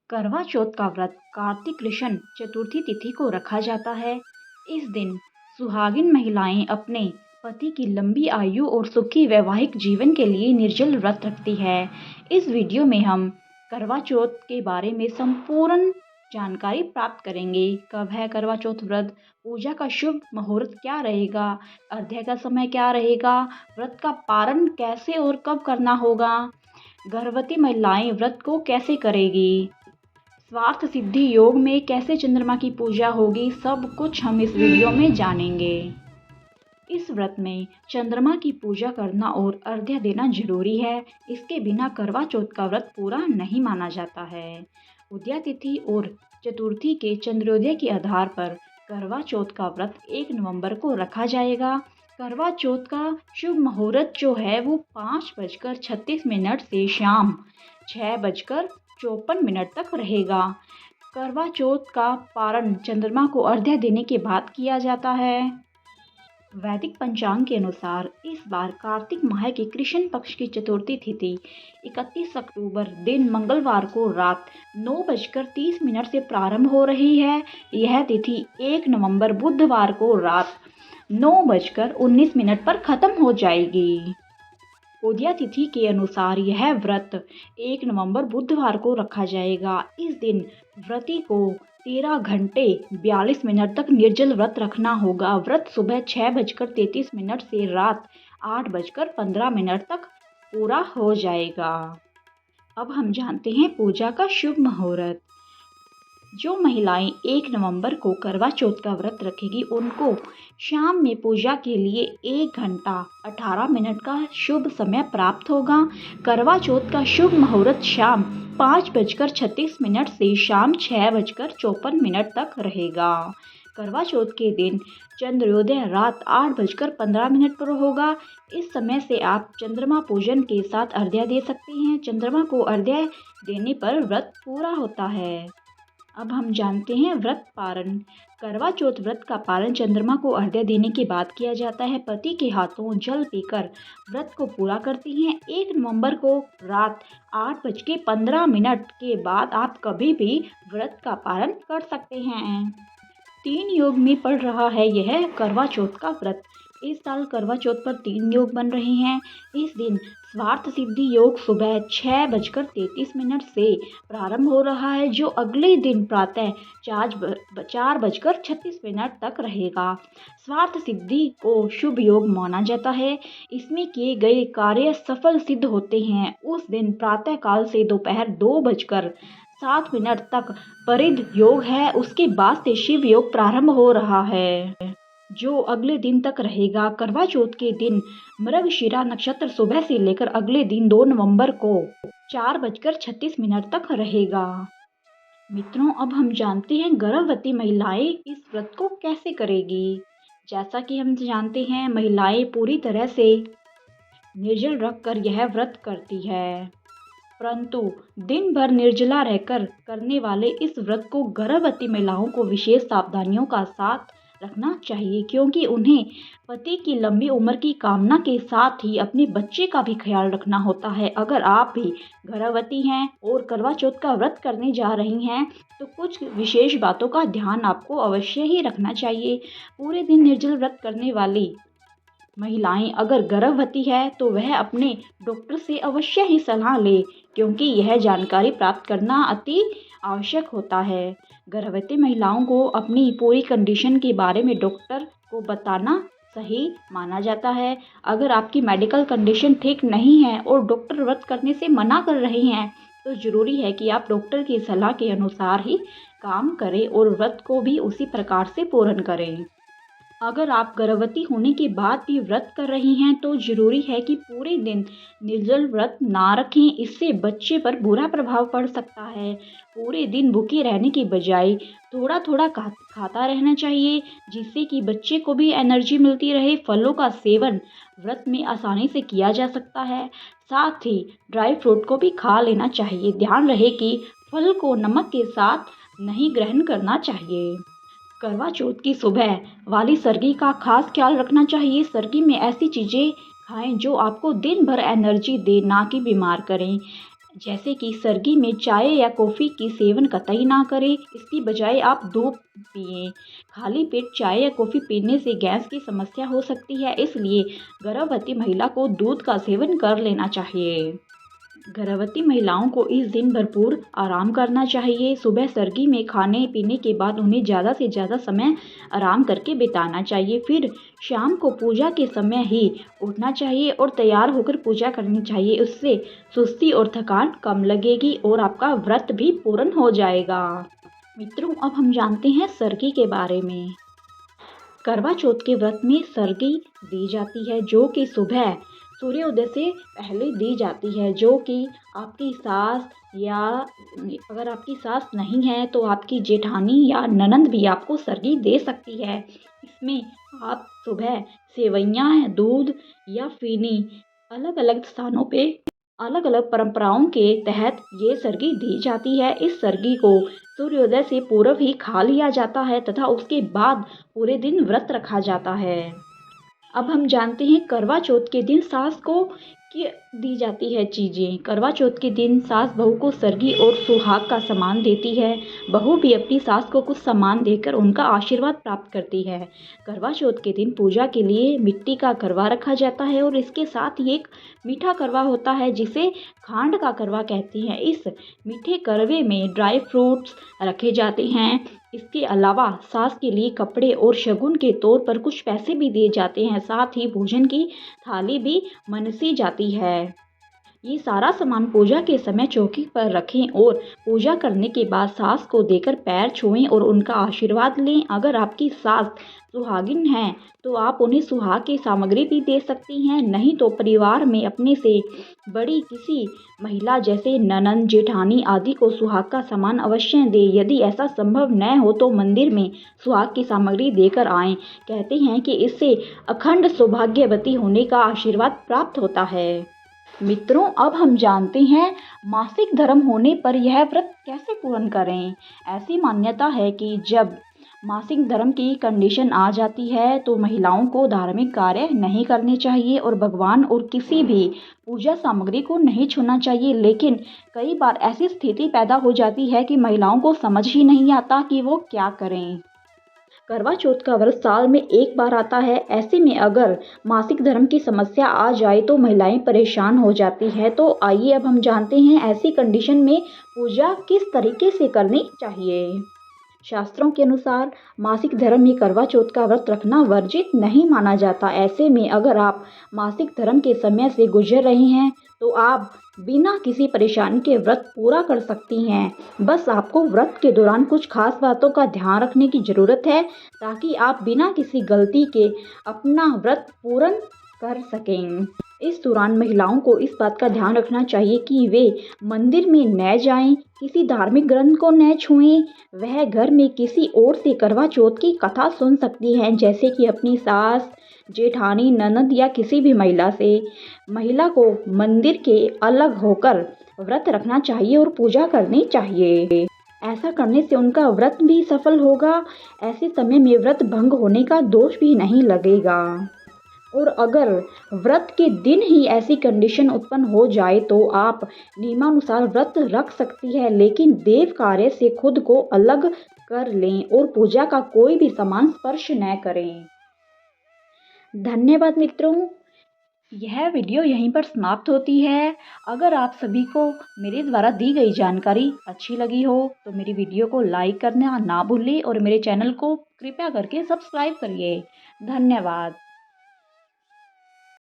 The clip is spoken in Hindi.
करवा चौथ का व्रत कार्तिक कृष्ण चतुर्थी तिथि को रखा जाता है। इस दिन सुहागिन महिलाएं अपने पति की लंबी आयु और सुखी वैवाहिक जीवन के लिए निर्जल व्रत रखती है। इस वीडियो में हम करवा चौथ के बारे में संपूर्ण जानकारी प्राप्त करेंगे। कब है करवा चौथ व्रत, पूजा का शुभ मुहूर्त क्या रहेगा, अर्घ्य का समय क्या रहेगा, व्रत का पारण कैसे और कब करना होगा, गर्भवती महिलाएं व्रत को कैसे करेगी, स्वार्थ सिद्धि योग में कैसे चंद्रमा की पूजा होगी, सब कुछ हम इस वीडियो में जानेंगे। इस व्रत में चंद्रमा की पूजा करना और अर्घ्य देना जरूरी है। इसके बिना करवा चौथ का व्रत पूरा नहीं माना जाता है। उदया तिथि और चतुर्थी के चंद्रोदय के आधार पर करवा चौथ का व्रत 1 नवंबर को रखा जाएगा। करवा चौथ का शुभ मुहूर्त जो है वो 5:36 से शाम 6:54 तक रहेगा। करवा चौथ का पारण चंद्रमा को अर्घ्य देने के बाद किया जाता है। वैदिक पंचांग के अनुसार इस बार कार्तिक माह के कृष्ण पक्ष की चतुर्थी तिथि 31 अक्टूबर दिन मंगलवार को रात 9:30 से प्रारंभ हो रही है। यह तिथि 1 नवंबर बुधवार को रात 9:19 पर खत्म हो जाएगी। उदया तिथि के अनुसार यह व्रत 1 नवंबर बुधवार को रखा जाएगा। इस दिन व्रती को 13 घंटे 42 मिनट तक निर्जल व्रत रखना होगा। व्रत सुबह 6:33 से रात 8:15 तक पूरा हो जाएगा। अब हम जानते हैं पूजा का शुभ मुहूर्त। जो महिलाएं 1 नवंबर को करवा चौथ का व्रत रखेगी उनको शाम में पूजा के लिए 1 घंटा 18 मिनट का शुभ समय प्राप्त होगा। करवा चौथ का शुभ मुहूर्त शाम 5:36 से शाम 6:54 तक रहेगा। करवा चौथ के दिन चंद्रोदय रात 8:15 पर होगा। इस समय से आप चंद्रमा पूजन के साथ अर्घ्य दे सकते हैं। चंद्रमा को अर्घ्य देने पर व्रत पूरा होता है। अब हम जानते हैं व्रत पारण। करवा चौथ व्रत का पारण चंद्रमा को अर्घ्य देने के बाद किया जाता है। पति के हाथों जल पीकर व्रत को पूरा करती हैं। 1 नवंबर को रात 8:15 के बाद आप कभी भी व्रत का पारण कर सकते हैं। 3 योग में पड़ रहा है यह करवा चौथ का व्रत। इस साल करवा चौथ पर 3 योग बन रहे हैं। इस दिन स्वार्थ सिद्धि योग सुबह 6:33 से प्रारंभ हो रहा है, जो अगले दिन प्रातः 4:36 तक रहेगा। स्वार्थ सिद्धि को शुभ योग माना जाता है। इसमें किए गए कार्य सफल सिद्ध होते हैं। उस दिन प्रातः काल से दोपहर 2:07 तक परिध योग है। उसके बाद से शिव योग प्रारंभ हो रहा है, जो अगले दिन तक रहेगा। करवा चौथ के दिन मृगशिरा नक्षत्र सुबह से लेकर अगले दिन 2 नवंबर को 4:36 तक रहेगा। मित्रों, अब हम जानते हैं गर्भवती महिलाएं इस व्रत को कैसे करेगी। जैसा कि हम जानते हैं महिलाएं पूरी तरह से निर्जल रखकर यह व्रत करती है, परंतु दिन भर निर्जला रहकर करने वाले इस व्रत को गर्भवती महिलाओं को विशेष सावधानियों का साथ रखना चाहिए, क्योंकि उन्हें पति की लंबी उम्र की कामना के साथ ही अपने बच्चे का भी ख्याल रखना होता है। अगर आप भी गर्भवती हैं और करवा चौथ का व्रत करने जा रही हैं तो कुछ विशेष बातों का ध्यान आपको अवश्य ही रखना चाहिए। पूरे दिन निर्जल व्रत करने वाली महिलाएं अगर गर्भवती है तो वह अपने डॉक्टर से अवश्य ही सलाह ले, क्योंकि यह जानकारी प्राप्त करना अति आवश्यक होता है। गर्भवती महिलाओं को अपनी पूरी कंडीशन के बारे में डॉक्टर को बताना सही माना जाता है। अगर आपकी मेडिकल कंडीशन ठीक नहीं है और डॉक्टर व्रत करने से मना कर रहे हैं तो ज़रूरी है कि आप डॉक्टर की सलाह के अनुसार ही काम करें और व्रत को भी उसी प्रकार से पूर्ण करें। अगर आप गर्भवती होने के बाद भी व्रत कर रही हैं तो ज़रूरी है कि पूरे दिन निर्जल व्रत ना रखें। इससे बच्चे पर बुरा प्रभाव पड़ सकता है। पूरे दिन भूखे रहने की बजाय थोड़ा थोड़ा खाता रहना चाहिए, जिससे कि बच्चे को भी एनर्जी मिलती रहे। फलों का सेवन व्रत में आसानी से किया जा सकता है। साथ ही ड्राई फ्रूट को भी खा लेना चाहिए। ध्यान रहे कि फल को नमक के साथ नहीं ग्रहण करना चाहिए। करवा चौथ की सुबह वाली सर्गी का खास ख्याल रखना चाहिए। सर्गी में ऐसी चीज़ें खाएं जो आपको दिन भर एनर्जी दे, ना कि बीमार करें। जैसे कि सर्दी में चाय या कॉफ़ी की सेवन कतई ना करें, इसकी बजाय आप दूध पिएं। खाली पेट चाय या कॉफ़ी पीने से गैस की समस्या हो सकती है, इसलिए गर्भवती महिला को दूध का सेवन कर लेना चाहिए। गर्भवती महिलाओं को इस दिन भरपूर आराम करना चाहिए। सुबह सर्दी में खाने पीने के बाद उन्हें ज़्यादा से ज़्यादा समय आराम करके बिताना चाहिए। फिर शाम को पूजा के समय ही उठना चाहिए और तैयार होकर पूजा करनी चाहिए। उससे सुस्ती और थकान कम लगेगी और आपका व्रत भी पूर्ण हो जाएगा। मित्रों, अब हम जानते हैं सर्दी के बारे में। करवा चौथ के व्रत में सर्दी दी जाती है, जो कि सुबह सूर्योदय से पहले दी जाती है, जो कि आपकी सास या अगर आपकी सास नहीं है तो आपकी जेठानी या ननंद भी आपको सर्दी दे सकती है। इसमें आप सुबह सेवइयाँ, दूध या फीनी अलग अलग स्थानों पे अलग अलग परंपराओं के तहत ये सर्गी दी जाती है। इस सर्गी को सूर्योदय से पूर्व ही खा लिया जाता है तथा उसके बाद पूरे दिन व्रत रखा जाता है। अब हम जानते हैं करवा चौथ के दिन सास को दी जाती है चीज़ें। करवा चौथ के दिन सास बहू को सर्गी और सुहाग का सामान देती है। बहू भी अपनी सास को कुछ सामान देकर उनका आशीर्वाद प्राप्त करती है। करवा चौथ के दिन पूजा के लिए मिट्टी का करवा रखा जाता है और इसके साथ ही एक मीठा करवा होता है जिसे खांड का करवा कहते हैं। इस मीठे करवे में ड्राई फ्रूट्स रखे जाते हैं। इसके अलावा सास के लिए कपड़े और शगुन के तौर पर कुछ पैसे भी दिए जाते हैं। साथ ही भोजन की थाली भी मनसी जाती है। ये सारा सामान पूजा के समय चौकी पर रखें और पूजा करने के बाद सास को देकर पैर छुएं और उनका आशीर्वाद लें। अगर आपकी सास सुहागिन हैं तो आप उन्हें सुहाग की सामग्री भी दे सकती हैं, नहीं तो परिवार में अपने से बड़ी किसी महिला जैसे ननंद, जेठानी आदि को सुहाग का सामान अवश्य दें। यदि ऐसा संभव न हो तो मंदिर में सुहाग की सामग्री देकर आएं। कहते हैं कि इससे अखंड सौभाग्यवती होने का आशीर्वाद प्राप्त होता है। मित्रों, अब हम जानते हैं मासिक धर्म होने पर यह व्रत कैसे पूर्ण करें। ऐसी मान्यता है कि जब मासिक धर्म की कंडीशन आ जाती है तो महिलाओं को धार्मिक कार्य नहीं करने चाहिए और भगवान और किसी भी पूजा सामग्री को नहीं छूना चाहिए। लेकिन कई बार ऐसी स्थिति पैदा हो जाती है कि महिलाओं को समझ ही नहीं आता कि वो क्या करें। करवा चौथ का व्रत साल में एक बार आता है। ऐसे में अगर मासिक धर्म की समस्या आ जाए तो महिलाएं परेशान हो जाती हैं। तो आइए अब हम जानते हैं ऐसी कंडीशन में पूजा किस तरीके से करनी चाहिए। शास्त्रों के अनुसार मासिक धर्म में करवा चौथ का व्रत रखना वर्जित नहीं माना जाता। ऐसे में अगर आप मासिक धर्म के समय से गुजर रही हैं तो आप बिना किसी परेशानी के व्रत पूरा कर सकती हैं। बस आपको व्रत के दौरान कुछ खास बातों का ध्यान रखने की ज़रूरत है ताकि आप बिना किसी गलती के अपना व्रत पूर्ण कर सकें। इस दौरान महिलाओं को इस बात का ध्यान रखना चाहिए कि वे मंदिर में न जाएं, किसी धार्मिक ग्रंथ को न छुएं। वह घर में किसी और से करवा चौथ की कथा सुन सकती हैं, जैसे कि अपनी सास, जेठानी, ननद या किसी भी महिला से। महिला को मंदिर के अलग होकर व्रत रखना चाहिए और पूजा करनी चाहिए। ऐसा करने से उनका व्रत भी सफल होगा। ऐसे समय में व्रत भंग होने का दोष भी नहीं लगेगा। और अगर व्रत के दिन ही ऐसी कंडीशन उत्पन्न हो जाए तो आप नियमानुसार व्रत रख सकती है, लेकिन देव कार्य से खुद को अलग कर लें और पूजा का कोई भी सामान स्पर्श न करें। धन्यवाद मित्रों, यह वीडियो यहीं पर समाप्त होती है। अगर आप सभी को मेरे द्वारा दी गई जानकारी अच्छी लगी हो तो मेरी वीडियो को लाइक करना ना भूलें और मेरे चैनल को कृपया करके सब्सक्राइब करिए। धन्यवाद।